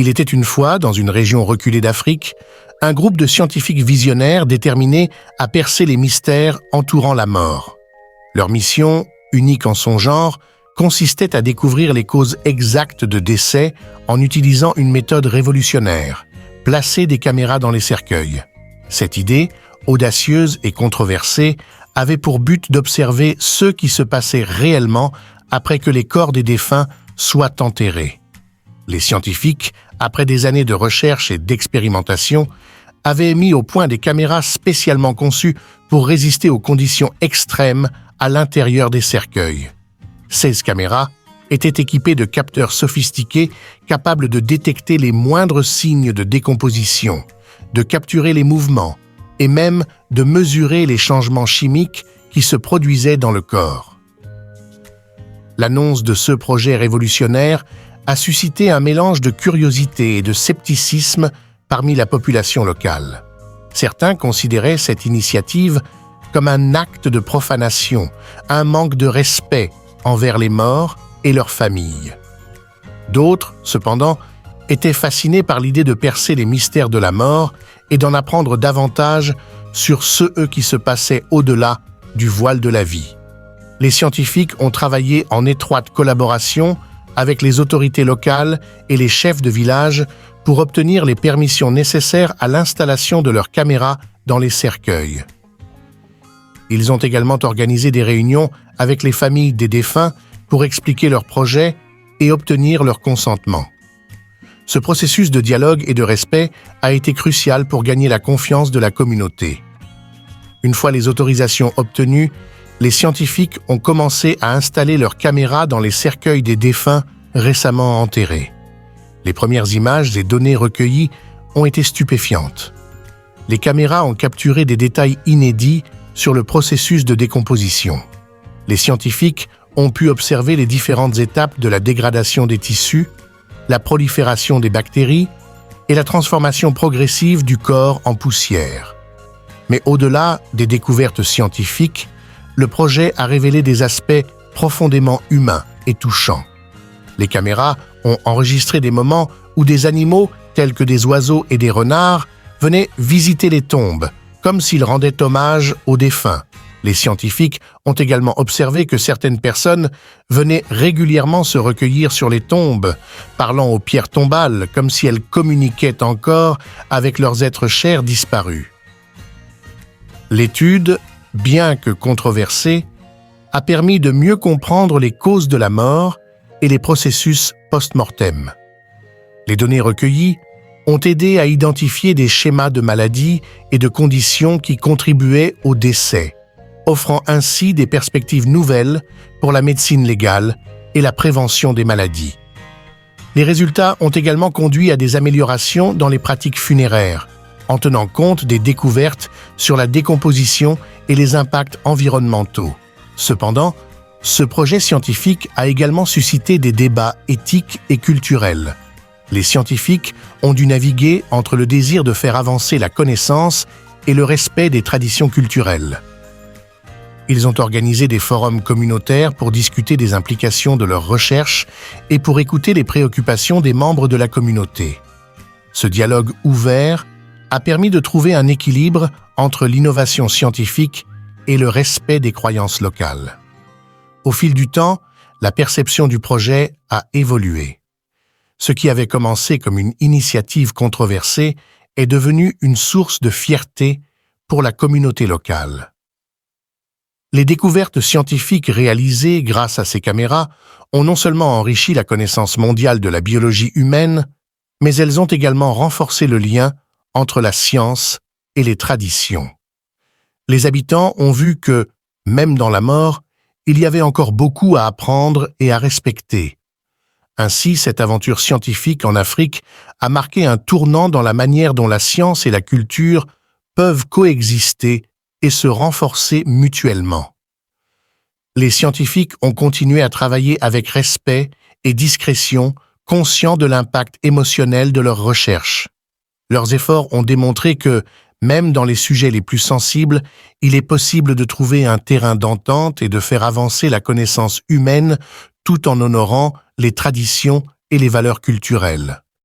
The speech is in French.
Il était une fois, dans une région reculée d'Afrique, un groupe de scientifiques visionnaires déterminés à percer les mystères entourant la mort. Leur mission, unique en son genre, consistait à découvrir les causes exactes de décès en utilisant une méthode révolutionnaire, placer des caméras dans les cercueils. Cette idée, audacieuse et controversée, avait pour but d'observer ce qui se passait réellement après que les corps des défunts soient enterrés. Les scientifiques, après des années de recherche et d'expérimentation, avaient mis au point des caméras spécialement conçues pour résister aux conditions extrêmes à l'intérieur des cercueils. 16 caméras étaient équipées de capteurs sophistiqués capables de détecter les moindres signes de décomposition, de capturer les mouvements et même de mesurer les changements chimiques qui se produisaient dans le corps. L'annonce de ce projet révolutionnaire a suscité un mélange de curiosité et de scepticisme parmi la population locale. Certains considéraient cette initiative comme un acte de profanation, un manque de respect envers les morts et leurs familles. D'autres, cependant, étaient fascinés par l'idée de percer les mystères de la mort et d'en apprendre davantage sur ce qui se passait au-delà du voile de la vie. Les scientifiques ont travaillé en étroite collaboration avec les autorités locales et les chefs de village pour obtenir les permissions nécessaires à l'installation de leurs caméras dans les cercueils. Ils ont également organisé des réunions avec les familles des défunts pour expliquer leurs projets et obtenir leur consentement. Ce processus de dialogue et de respect a été crucial pour gagner la confiance de la communauté. Une fois les autorisations obtenues, les scientifiques ont commencé à installer leurs caméras dans les cercueils des défunts récemment enterrés. Les premières images et données recueillies ont été stupéfiantes. Les caméras ont capturé des détails inédits sur le processus de décomposition. Les scientifiques ont pu observer les différentes étapes de la dégradation des tissus, la prolifération des bactéries et la transformation progressive du corps en poussière. Mais au-delà des découvertes scientifiques, le projet a révélé des aspects profondément humains et touchants. Les caméras ont enregistré des moments où des animaux, tels que des oiseaux et des renards, venaient visiter les tombes, comme s'ils rendaient hommage aux défunts. Les scientifiques ont également observé que certaines personnes venaient régulièrement se recueillir sur les tombes, parlant aux pierres tombales comme si elles communiquaient encore avec leurs êtres chers disparus. L'étude, bien que controversée, a permis de mieux comprendre les causes de la mort et les processus post-mortem. Les données recueillies ont aidé à identifier des schémas de maladies et de conditions qui contribuaient au décès, offrant ainsi des perspectives nouvelles pour la médecine légale et la prévention des maladies. Les résultats ont également conduit à des améliorations dans les pratiques funéraires, en tenant compte des découvertes sur la décomposition et les impacts environnementaux. Cependant, ce projet scientifique a également suscité des débats éthiques et culturels. Les scientifiques ont dû naviguer entre le désir de faire avancer la connaissance et le respect des traditions culturelles. Ils ont organisé des forums communautaires pour discuter des implications de leurs recherches et pour écouter les préoccupations des membres de la communauté. Ce dialogue ouvert a permis de trouver un équilibre entre l'innovation scientifique et le respect des croyances locales. Au fil du temps, la perception du projet a évolué. Ce qui avait commencé comme une initiative controversée est devenu une source de fierté pour la communauté locale. Les découvertes scientifiques réalisées grâce à ces caméras ont non seulement enrichi la connaissance mondiale de la biologie humaine, mais elles ont également renforcé le lien entre la science et les traditions. Les habitants ont vu que, même dans la mort, il y avait encore beaucoup à apprendre et à respecter. Ainsi, cette aventure scientifique en Afrique a marqué un tournant dans la manière dont la science et la culture peuvent coexister et se renforcer mutuellement. Les scientifiques ont continué à travailler avec respect et discrétion, conscients de l'impact émotionnel de leurs recherches. Leurs efforts ont démontré que, même dans les sujets les plus sensibles, il est possible de trouver un terrain d'entente et de faire avancer la connaissance humaine tout en honorant les traditions et les valeurs culturelles.